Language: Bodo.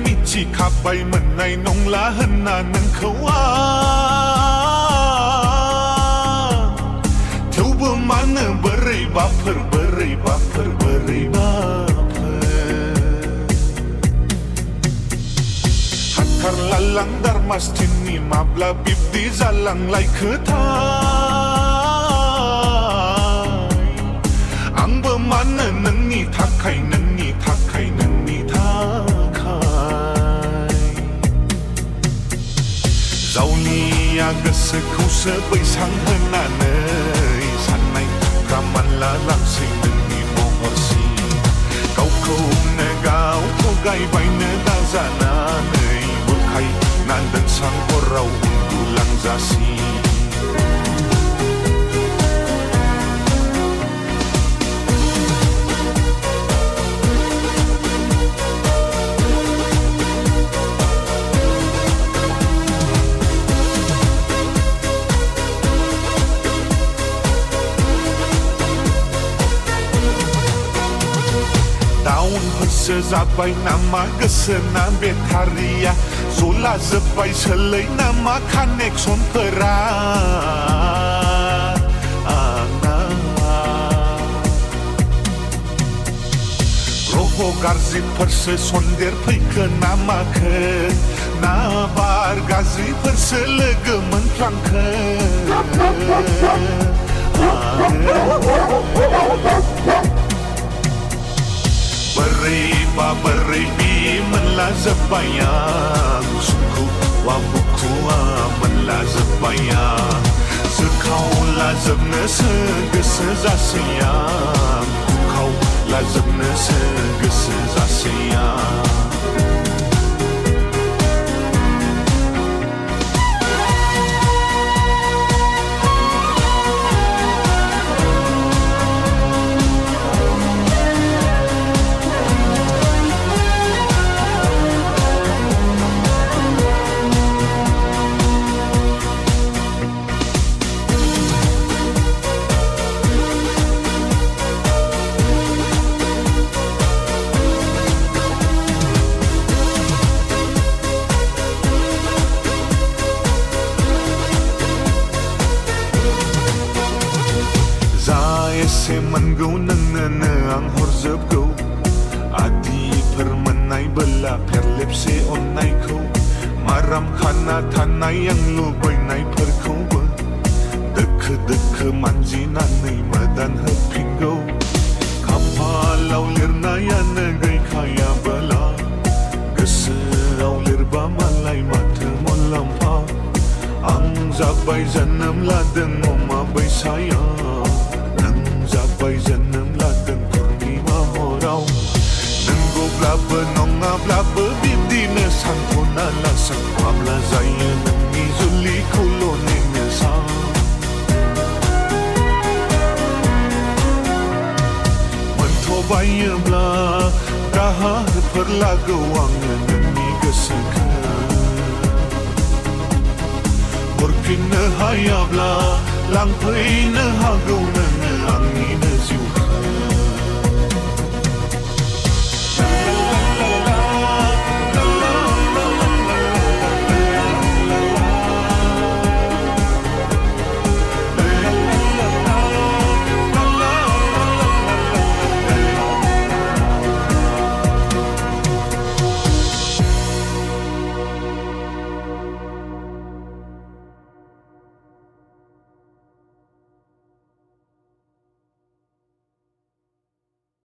मिथिखाबाय मोननाय नंला होनना नोंखौ थेवबो मानो बोरैबाफोर हाथारला लांदार मासथिनि माब्ला बिब्दि जालांलायखोथाय आंबो मानो नोंनि थाखाय जावलिया गोसोखौसो बैसां होनानै साननायफ्रा मानला लांसै नोंनि महरसि गावखौनो गाव थगायबायनो नाजानानै बुरखायना दोनसां हराव उन्दुलांजासि दाउनफोरसो जाबाय नामा गोसोना बेटारिया जला जोब्बाय सोलै नामा कानेक्सनफोरा ग्रह गाज्रिफोरसो सन्देर फैखो नामाखो ना बार गाज्रिफोरसो लोगो मोनफ्लांखो बोरैबि मोनलाजोब्बाय आं सुखुवा बुखुवा मोनलाजोब्बाय आं जोखावलाजोबनोसो गोसो जासै आं बुखावलाजोबनोसो गोसो जासै आं एसे मोनगौ नोंनोनो आं हरजोबगौ आदिफोर मोननाय बोला फेरलेबसे अननायखौ माराम खाना थानाय आं लुबैनायफोरखौबो दोखो दोखो मानजिनानै मोदान होफिनगौ खाफालाव लिरनायानो गैखायाबोला गोसोआव लिरबा मालाय माथो मुलाम्फा आं जाबाय जोनोम लादों अमा बैसायाव जाबाय जोनोम लादों पुर्णिमा हराव नंगौब्लाबो नङाब्लाबो बिब्दिनो सानथ'ना लासां माब्ला जायो नोंनि जुलिखौल' नेनोसां मोनथ'बायोब्ला दाहारफोर लागौ आङो नोंनि गोसोखौ हरफिननो हायाब्ला लांफैनो हागौ नोङो आंनिनो जिउ